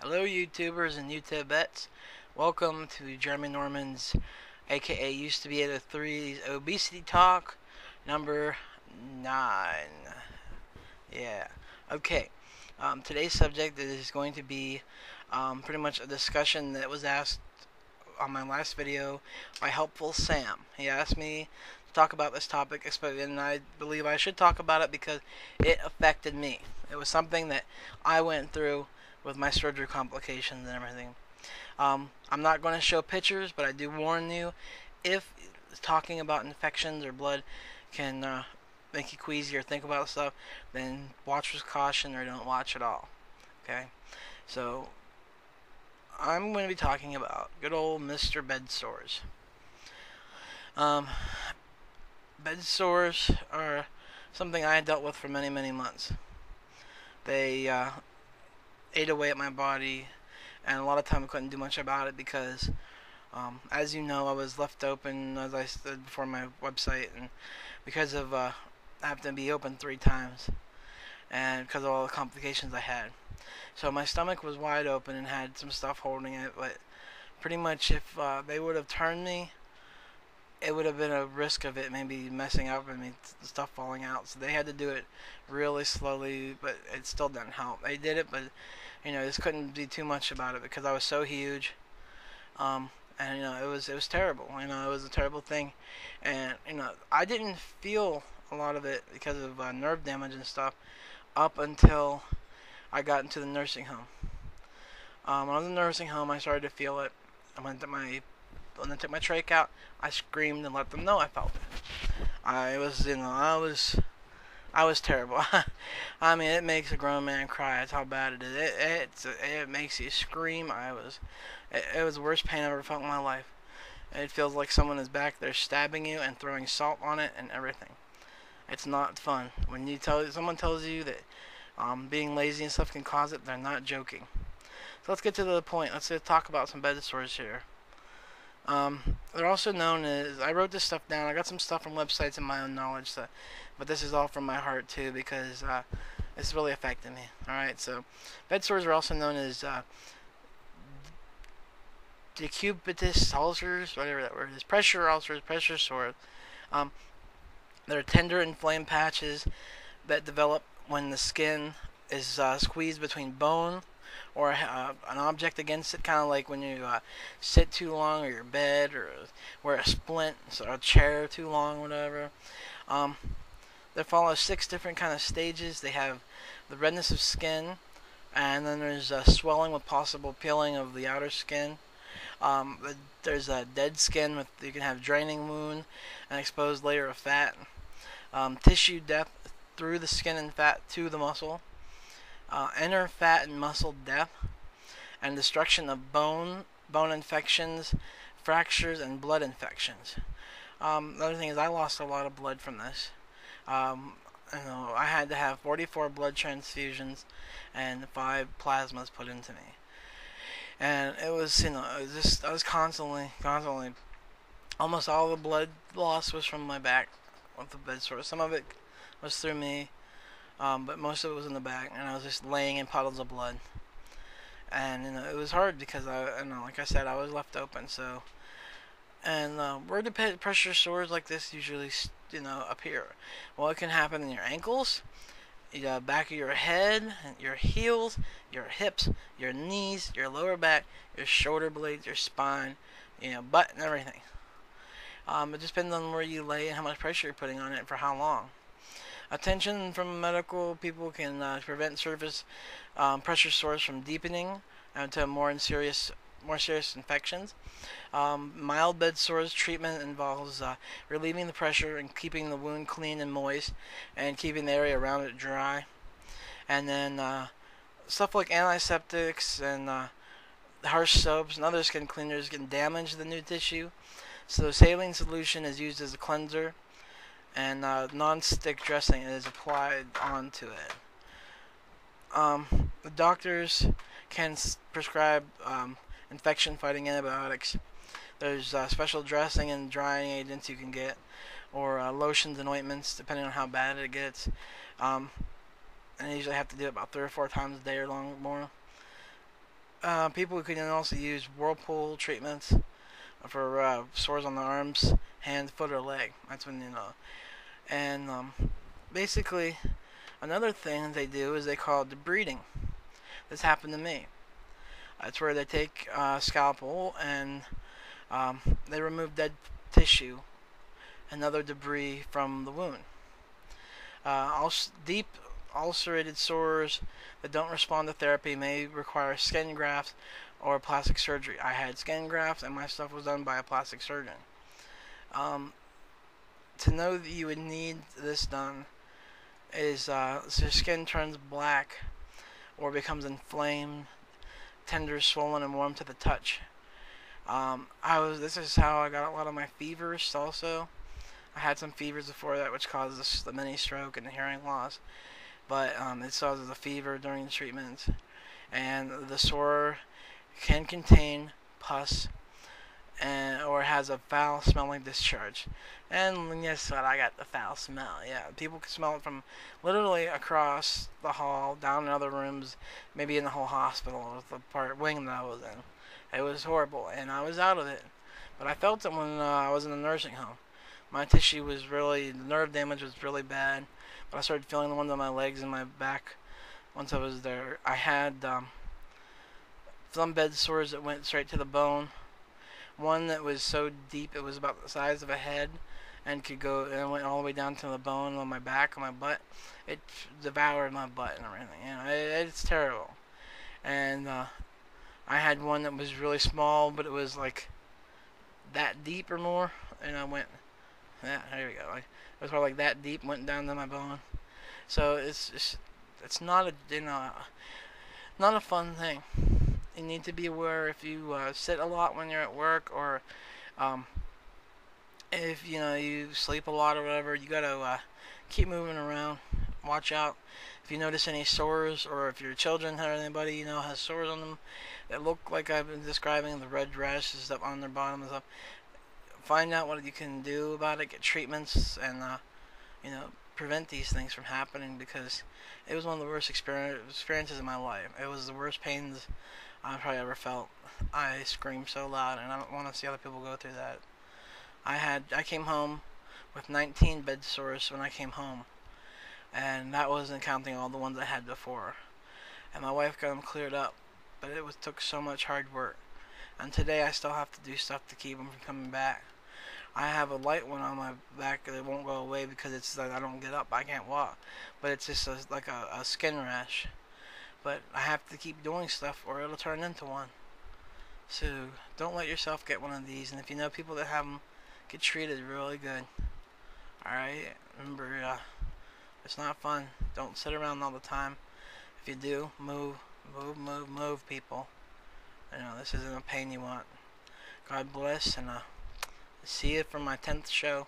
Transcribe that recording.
Hello YouTubers and YouTubettes. Welcome to Jeremy Norman's aka used to be at a 3's Obesity Talk number 9. Yeah. Okay. Today's subject is going to be pretty much a discussion that was asked on my last video by Helpful Sam. He asked me to talk about this topic, and I believe I should talk about it because it affected me. It was something that I went through with my surgery complications and everything. I'm not going to show pictures, but I do warn you, if talking about infections or blood can make you queasy or think about stuff, then watch with caution or don't watch at all. Okay? So, I'm going to be talking about good old Mr. Bed Sores. Bed sores are something I dealt with for many, many months. They ate away at my body, and a lot of time I couldn't do much about it because, as you know, I was left open, as I said before, my website, and because of I have to be open 3 times, and because of all the complications I had. So my stomach was wide open and had some stuff holding it, but pretty much if they would have turned me, it would have been a risk of it maybe messing up and stuff falling out. So they had to do it really slowly, but it still didn't help. They did it, but just couldn't do too much about it because I was so huge. And it was terrible. It was a terrible thing, and I didn't feel a lot of it because of nerve damage and stuff up until I got into the nursing home. When I was in the nursing home, I started to feel it. When I took my trach out, I screamed and let them know I felt it. I was terrible. I mean, it makes a grown man cry. That's how bad it is. It makes you scream. It was the worst pain I've ever felt in my life. It feels like someone is back there stabbing you and throwing salt on it and everything. It's not fun. When someone tells you that being lazy and stuff can cause it, they're not joking. So let's get to the point. Let's talk about some bed sores here. They're also known as, I wrote this stuff down. I got some stuff from websites and my own knowledge, but this is all from my heart too because it's really affected me. Alright, so bed sores are also known as decubitus ulcers, whatever that word is, pressure ulcers, pressure sores. They're tender inflamed patches that develop when the skin is squeezed between bone or an object against it, kind of like when you sit too long or your bed or wear a splint or a chair too long, whatever. They follow 6 different kind of stages. They have the redness of skin, and then there's swelling with possible peeling of the outer skin. There's dead skin you can have draining wound, an exposed layer of fat, tissue death through the skin and fat to the muscle, inner fat and muscle death, and destruction of bone infections, fractures, and blood infections. The other thing is I lost a lot of blood from this. I had to have 44 blood transfusions and 5 plasmas put into me. And it was, I was constantly, almost all the blood loss was from my back with the bed sores. Some of it was through me, but most of it was in the back, and I was just laying in puddles of blood. And it was hard because like I said, I was left open. So, and where do pressure sores like this usually appear? Well, it can happen in your ankles, the back of your head, your heels, your hips, your knees, your lower back, your shoulder blades, your spine, butt and everything. It just depends on where you lay and how much pressure you're putting on it and for how long. Attention from medical people can prevent surface pressure sores from deepening to more serious infections. Mild bed sores treatment involves relieving the pressure and keeping the wound clean and moist, and keeping the area around it dry. And then stuff like antiseptics and harsh soaps and other skin cleaners can damage the new tissue. So saline solution is used as a cleanser, and non-stick dressing is applied onto it. The doctors can prescribe infection-fighting antibiotics. There's special dressing and drying agents you can get, or lotions and ointments, depending on how bad it gets. And I usually have to do it about 3 or 4 times a day or more. People can also use whirlpool treatments for sores on the arms, hand, foot, or leg. That's when you know. And basically, another thing they do is they call it debriding. This happened to me. It's where they take a scalpel and they remove dead tissue and other debris from the wound. Deep ulcerated sores that don't respond to therapy may require skin grafts or plastic surgery. I had skin grafts and my stuff was done by a plastic surgeon. To know that you would need this done is so your skin turns black or becomes inflamed, tender, swollen, and warm to the touch. This is how I got a lot of my fevers also. I had some fevers before that which caused the mini stroke and the hearing loss. But it causes a fever during the treatment. And the sore can contain pus or has a foul smelling discharge. And guess what? I got the foul smell. Yeah, people can smell it from literally across the hall, down in other rooms, maybe in the whole hospital, the wing that I was in. It was horrible, and I was out of it. But I felt it when I was in the nursing home. My tissue was the nerve damage was really bad. But I started feeling the ones on my legs and my back once I was there. I had some bed sores that went straight to the bone. One that was so deep it was about the size of a head and went all the way down to the bone on my back, on my butt. It devoured my butt and everything. You know, it's terrible. And I had one that was really small, but it was like that deep or more. And I went, yeah, there we go. It was probably like that deep, went down to my bone. So it's not not a fun thing. You need to be aware if you sit a lot when you're at work, or if you sleep a lot or whatever. You gotta keep moving around. Watch out if you notice any sores, or if your children or anybody has sores on them that look like I've been describing, the red rashes up on their bottom and stuff. Find out what you can do about it. Get treatments and prevent these things from happening, because it was one of the worst experiences in my life. It was the worst pains I've probably ever felt. I screamed so loud, and I don't want to see other people go through that. I came home with 19 bed sores when I came home, and that wasn't counting all the ones I had before. And my wife got them cleared up, but took so much hard work. And today I still have to do stuff to keep them from coming back. I have a light one on my back that won't go away because it's like I don't get up, I can't walk. But it's just like a skin rash. But I have to keep doing stuff or it'll turn into one. So don't let yourself get one of these. And if you know people that have them, get treated really good. Alright? Remember, it's not fun. Don't sit around all the time. If you do, move, people. This isn't a pain you want. God bless, and see you for my 10th show.